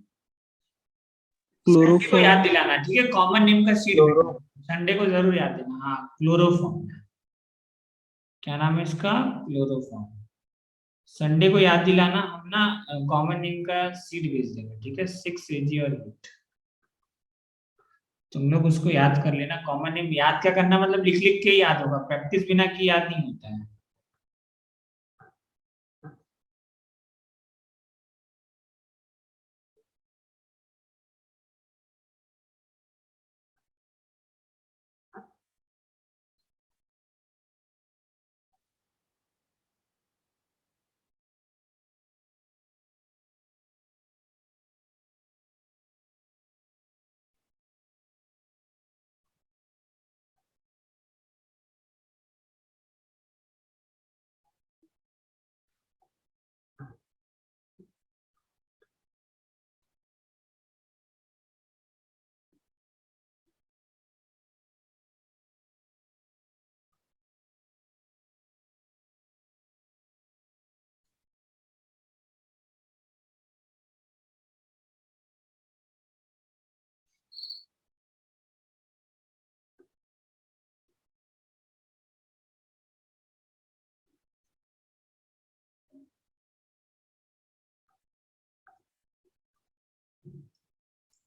संडे को याद क्लोरोफॉर्म। दिलाना, ठीक है, कॉमन नेम का सीट क्लोरो में संडे को जरूर याद देना। हाँ, क्लोरोफॉर्म, क्या नाम है इसका, क्लोरोफॉर्म। संडे को याद दिलाना, हम ना कॉमन नेम का सीट भेज देंगे, ठीक है, 6 AG और 8। तुम लोग उसको याद कर लेना, कॉमन नेम याद क्या करना, मतलब लिख लिख के ही याद होगा, प्रैक्टिस बिना की याद नहीं होता है।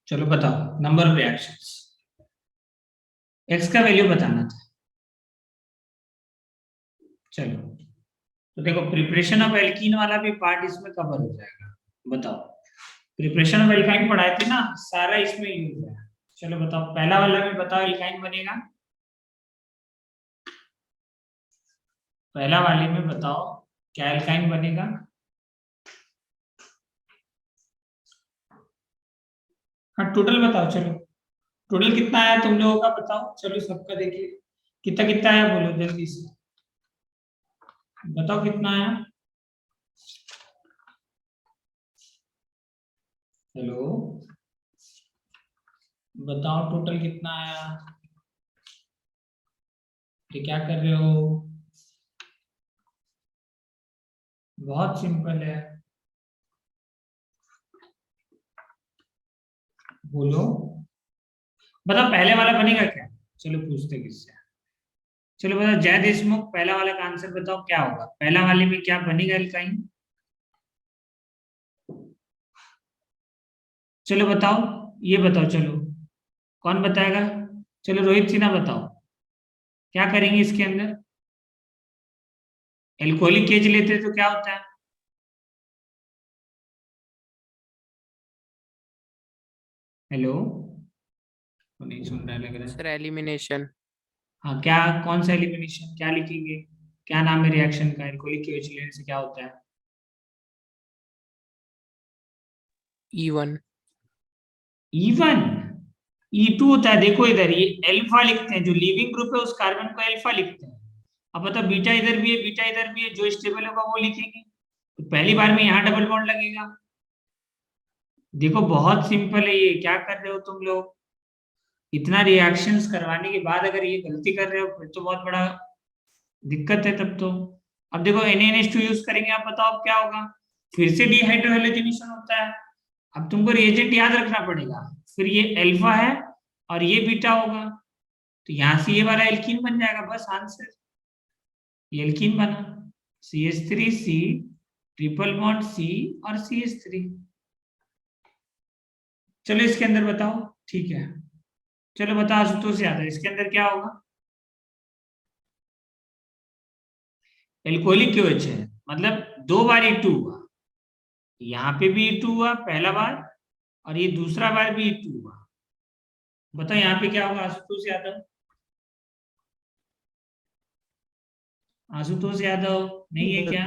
चलो बताओ, नंबर ऑफ रिएक्शंस, एक्स का वैल्यू बताना था। चलो, तो देखो प्रिपरेशन ऑफ एल्कीन वाला भी पार्ट इसमें कवर हो जाएगा। बताओ, प्रिपरेशन ऑफ एल्काइन पढ़ाए थे ना, सारा इसमें यूज है। चलो बताओ, पहला वाला में बताओ एल्काइन बनेगा, पहला वाले में बताओ क्या एल्काइन बनेगा। हाँ टोटल बताओ, चलो टोटल कितना आया तुम लोगों का बताओ, चलो सबका देखिए, कितना कितना आया बोलो जल्दी से, बताओ कितना आया। हेलो, बताओ टोटल कितना आया, ये क्या कर रहे हो, बहुत सिंपल है, बोलो, बताओ पहले वाला बनेगा क्या। चलो पूछते किससे, चलो बताओ जय देशमुख, पहला वाला का आंसर बताओ क्या होगा, पहला वाले में क्या बनेगा एल्काइन। चलो बताओ, ये बताओ, चलो कौन बताएगा, चलो रोहित सिन्हा बताओ, क्या करेंगे इसके अंदर, एल्कोहलिक केज लेते तो क्या होता है। हेलो, वो नहीं सुन रहा लग रहा है। Sir elimination. हाँ, क्या, कौन सा एलिमिनेशन, क्या लिखेंगे, क्या नाम है रिएक्शन का, एल्कोहलिक केज लेने से क्या होता है। E1 E1 E2 होता है। देखो इधर ये अल्फा लिखते हैं, जो लिविंग ग्रुप है उस कार्बन को अल्फा लिखते हैं। अब बताओ बीटा इधर भी है, बीटा इधर भी है, जो स्टेबल होगा वो लिखेंगे। तो पहली बार में यहाँ डबल बॉन्ड लगेगा। देखो बहुत सिंपल है ये, क्या कर रहे हो तुम लोग, इतना रिएक्शंस करवाने के बाद अगर ये गलती कर रहे हो फिर तो बहुत बड़ा दिक्कत है तब तो। अब देखो NaNH2 यूज करेंगे, आप बताओ अब क्या होगा, फिर से डिहाइड्रोहेलोजिनेशन होता है। अब तुमको रिएजेंट याद रखना पड़ेगा, फिर ये अल्फा है और ये बीटा होगा, तो यहां से ये वाला एल्कीन बन जाएगा, बस आंसर, ये एल्कीन बना, CH3C ट्रिपल बॉन्ड C और CH3। चलो इसके अंदर बताओ, ठीक है, चलो बताओ आशुतोष यादव, इसके अंदर क्या होगा, एल्कोहलिक क्यों है, मतलब दो बार E2 हुआ, यहाँ पे भी E2 हुआ पहला बार, और ये दूसरा बार भी E2 हुआ। बताओ यहाँ पे क्या होगा आशुतोष यादव, आशुतोष यादव नहीं है क्या?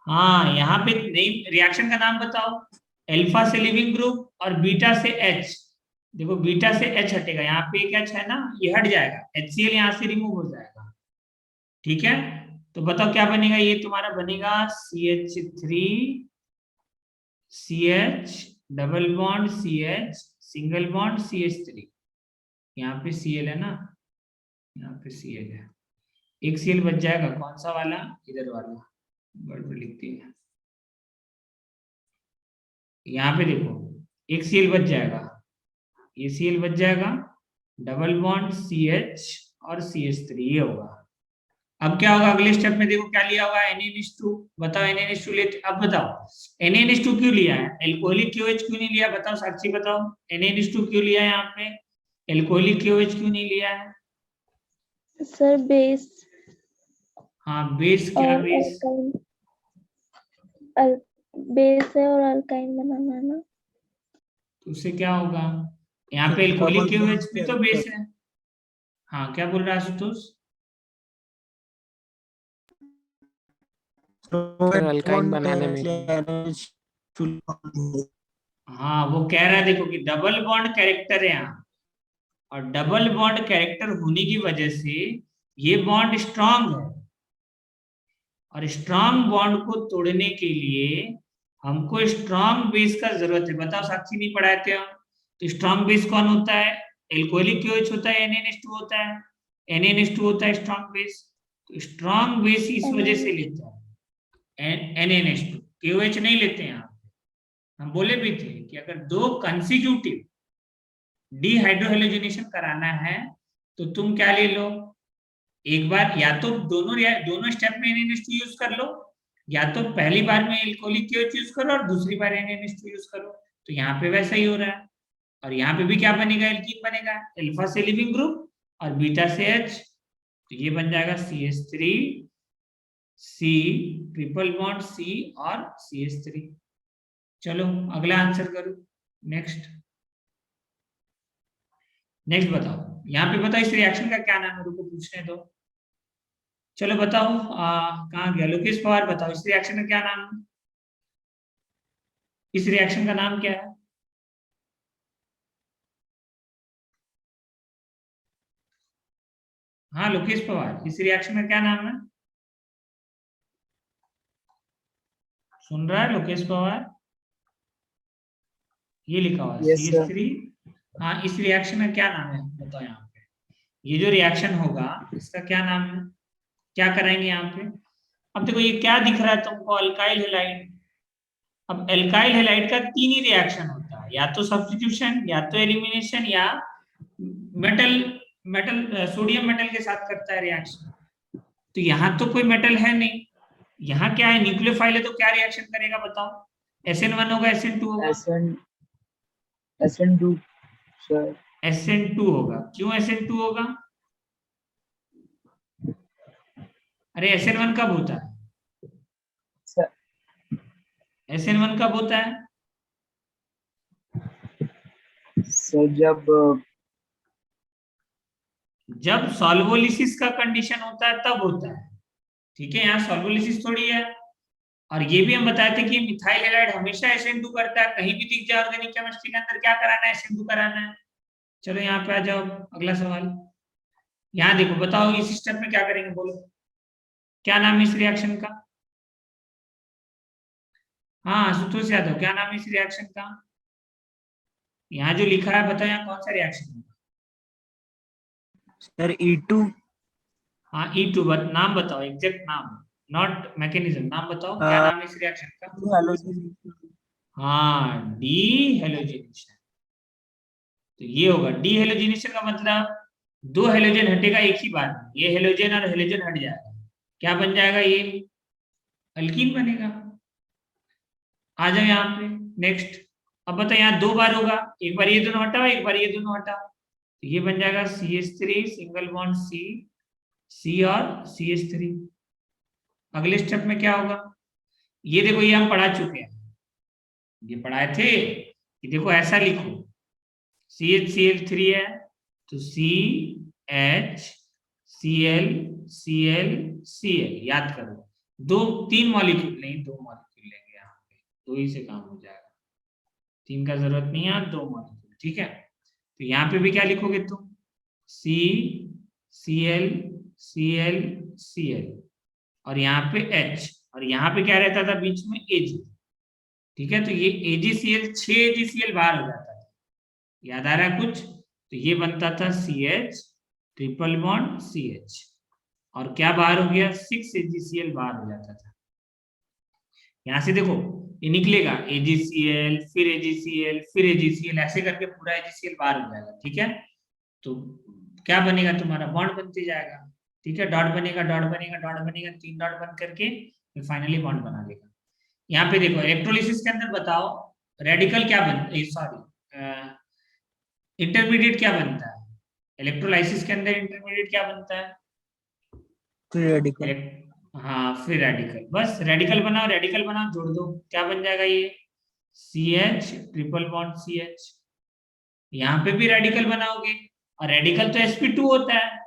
हाँ यहाँ पे नेम रिएक्शन का नाम बताओ, अल्फा से लिविंग ग्रुप और बीटा से H। देखो बीटा से H हटेगा, यहाँ पे एक H है ना, ये हट जाएगा, HCl यहाँ से रिमूव हो जाएगा, ठीक है। तो बताओ क्या बनेगा, ये तुम्हारा बनेगा CH3 CH double bond CH single bond CH3। यहाँ पे Cl है ना, यहाँ पे Cl है, एक Cl बच जाएगा, कौन सा वाला, इधर वाला, गड़बड़ लिखती है, यहाँ पे देखो एक Cl बच जाएगा, ये Cl बच जाएगा, डबल बॉन्ड CH और CH3 ये होगा। अब क्या होगा अगले स्टेप में, देखो क्या लिया होगा, NaNH2। बताओ NaNH2 लेते, अब बताओ NaNH2 क्यों लिया है, एल्कोहलिक QH क्यों नहीं लिया, बताओ साक्षी बताओ, NaNH2 क्यों लिया है यहाँ पे, एल्कोहलिक QH क्यों नहीं लिया है? सर बेस हाँ बेस, क्या और बेस, अल्काइन, बेस है और अल्काइन बनाना है ना, तो उससे क्या होगा, यहाँ पे एल्कोहलिक QH भी तो बेस है। हाँ क्या बोल रहा है आशुतोष, सर अल्काइन बनाने में। हाँ वो कह रहा है देखो कि डबल बॉन्ड कैरेक्टर है यहाँ, और डबल बॉन्ड कैरेक्टर होने की वजह से ये बॉन्ड स्ट्रांग है, और स्ट्रांग बॉन्ड को तोड़ने के लिए हमको स्ट्रांग बेस का जरूरत है। बताओ साक्षी नहीं पढ़ाए थे हम, तो स्ट्रांग बेस कौन होता है, एल्कोहलिक क्योच होता है, NaNH2 होता है, NaNH2 होता है स्ट्रांग बेस। तो स्ट्रांग बेस इस वजह से लेता है NaNH2, KOH नहीं लेते हैं यहाँ। हम बोले भी थे कि अगर दो कंसिक्यूटिव डिहाइड्रोहेलोजिनेशन कराना है तो तुम क्या ले लो, एक बार या तो दोनों स्टेप में NaNH2 यूज कर लो, या तो पहली बार में एल्कोहलिक KOH यूज करो और दूसरी बार NaNH2 यूज करो। तो यहाँ पे वैसा ही हो रहा है, और यहाँ पे भी क्या बनेगा, एल्कीन बनेगा, अल्फा से लिविंग ग्रुप और बीटा से H, तो ये बन जाएगा CH3 C triple bond C और CH3। चलो अगला आंसर करो, नेक्स्ट नेक्स्ट बताओ, यहाँ पे बताओ इस रिएक्शन का क्या नाम है, रुको पूछने दो। चलो बताओ, कहाँ गया लोकेश पवार, बताओ इस रिएक्शन का क्या नाम है, इस रिएक्शन का नाम क्या है? हाँ लोकेश पवार, इस रिएक्शन का क्या नाम है, सुन रहा है लोकेश पवार, ये लिखा हुआ है CH3। हाँ इस रिएक्शन का क्या नाम है बताओ, यहाँ पे ये जो रिएक्शन होगा इसका क्या नाम है, क्या कराएंगे यहाँ पे। अब देखो ये क्या दिख रहा है तुमको, अल्काइल हैलाइड। अब एल्काइल हैलाइड का तीन ही रिएक्शन होता है, या तो सब्स्टिट्यूशन, या तो एलिमिनेशन, या मेटल मेटल सोडियम मेटल के साथ करता है रिएक्शन। तो यहाँ तो कोई मेटल है नहीं, यहाँ क्या है, न्यूक्लियोफाइल है, तो क्या रिएक्शन करेगा बताओ, SN1 होगा, SN2 होगा, SN2 सर, SN2 होगा। क्यों SN2 होगा, अरे SN1 कब होता है, SN1 कब होता है, सर जब सॉल्वोलिसिस का कंडीशन होता है तब होता है, ठीक है। यहाँ सॉल्वोलिसिस थोड़ी है, और ये भी हम बताए थे कि मिथाइल हैलाइड हमेशा SN2 करता है, कहीं भी दिख जाए ऑर्गेनिक केमिस्ट्री के अंदर क्या कराना है, SN2 कराना है। चलो यहाँ पे आ जाओ, अगला सवाल। यहाँ देखो, बताओ इस स्टेप में क्या करेंगे, बोलो क्या नाम है इस रिएक्शन का? हाँ आशुतोष यादव, क्या नाम है इस रिएक्शन का? यहाँ जो लिखा है बताओ, यहाँ कौन सा रिएक्शन है? Sir E2। हाँ E2, नाम बताओ, एग्जैक्ट नाम, नॉट मैकेनिज्म, नाम बताओ क्या नाम है इस रिएक्शन का? हाँ डी हेलोजिनेशन। तो ये होगा डी हेलोजिनेशन का मतलब दो हेलोजन हटेगा एक ही बार में, ये हेलोजन और हेलोजन हट जाएगा, क्या बन जाएगा, ये अल्कीन बनेगा। आ जाओ यहाँ पे नेक्स्ट। अब बताओ यहाँ दो बार होगा, एक बार ये दोनों हटाओ, एक बार ये दोनों हटाओ, तो ये बन जाएगा CH3 सिंगल बॉन्ड C और CH3। अगले स्टेप में क्या होगा, ये देखो ये हम पढ़ा चुके हैं, ये पढ़ाए थे कि देखो ऐसा लिखो, CH Cl3 है तो CH Cl याद करो, तीन मॉलिक्यूल नहीं, दो मॉलिक्यूल लेंगे यहाँ पे, दो ही से काम हो जाएगा, तीन का जरूरत नहीं है, दो मॉलिक्यूल, ठीक है। तो यहाँ पे भी क्या लिखोगे तुम, Cl और यहाँ पे H, और यहाँ पे क्या रहता था बीच में Ag, ठीक है। तो ये AgCl 6 AgCl बाहर हो जाता था, याद आ रहा है कुछ? तो ये बनता था CH ट्रिपल बॉन्ड CH, और क्या बाहर हो गया, 6 AgCl बाहर हो जाता था। यहां से देखो ये निकलेगा AgCl फिर AgCl फिर AgCl, ऐसे करके पूरा AgCl बाहर हो जाएगा, ठीक है। तो क्या बनेगा तुम्हारा, बॉन्ड बनते जाएगा, ठीक है, डॉट बनेगा, डॉट बनेगा, डॉट बनेगा, 3 डॉट बन करके फिर फाइनली बॉन्ड बना देगा। यहाँ पे देखो इलेक्ट्रोलिसिस के अंदर बताओ रेडिकल क्या बनता है, सॉरी इंटरमीडिएट क्या बनता है, इलेक्ट्रोलाइसिस के अंदर इंटरमीडिएट क्या बनता है, रेडिकल। हाँ फिर रेडिकल, बस रेडिकल बनाओ जोड़ दो, क्या बन जाएगा ये CH ट्रिपल बॉन्ड CH। यहाँ पे भी रेडिकल बनाओगे, और रेडिकल तो sp2 होता है,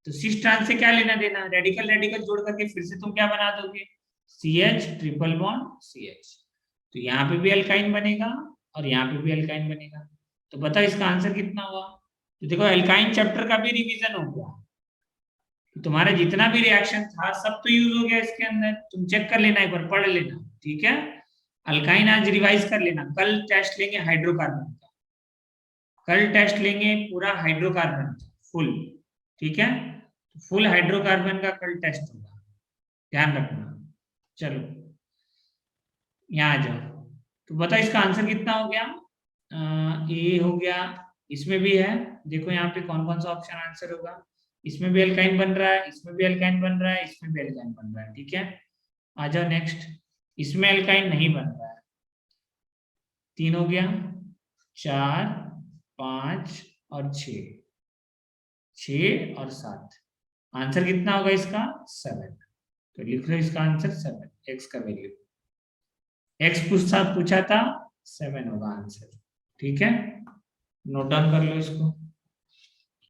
तो सिस ट्रांस से क्या लेना देना, रेडिकल रेडिकल जोड़ करके फिर से तुम क्या बना दोगे, CH ट्रिपल बॉन्ड CH। तो यहाँ पे भी अल्काइन बनेगा और यहाँ पे भी अल्काइन बनेगा। तो बताओ इसका आंसर कितना हुआ? तो देखो अल्काइन चैप्टर का भी रिवीजन हो गया, तो तुम्हारा जितना भी रिएक्शन था सब तो यूज हो गया इसके अंदर, तुम चेक कर लेना, एक बार पढ़ लेना, ठीक है। अल्काइन आज रिवाइज कर लेना, कल टेस्ट लेंगे हाइड्रोकार्बन का, कल टेस्ट लेंगे पूरा हाइड्रोकार्बन फुल, ठीक है, फुल हाइड्रोकार्बन का कल टेस्ट होगा, ध्यान रखना। चलो यहाँ आ जाओ, तो बताओ इसका आंसर कितना हो गया, ए हो गया, इसमें भी है, देखो यहाँ पे कौन कौन सा ऑप्शन आंसर होगा, इसमें भी अल्काइन बन रहा है, इसमें भी अल्काइन बन रहा है, इसमें भी अल्काइन बन रहा है, ठीक है। आ जाओ नेक्स्ट, इसमें अल्काइन नहीं बन रहा है, 3 हो गया, 4 5 और 6 और 7, आंसर कितना होगा इसका 7। तो लिख लो इसका आंसर 7, एक्स का वैल्यू, एक्स पूछा था 7 होगा आंसर, ठीक है, नोट डाउन कर लो इसको।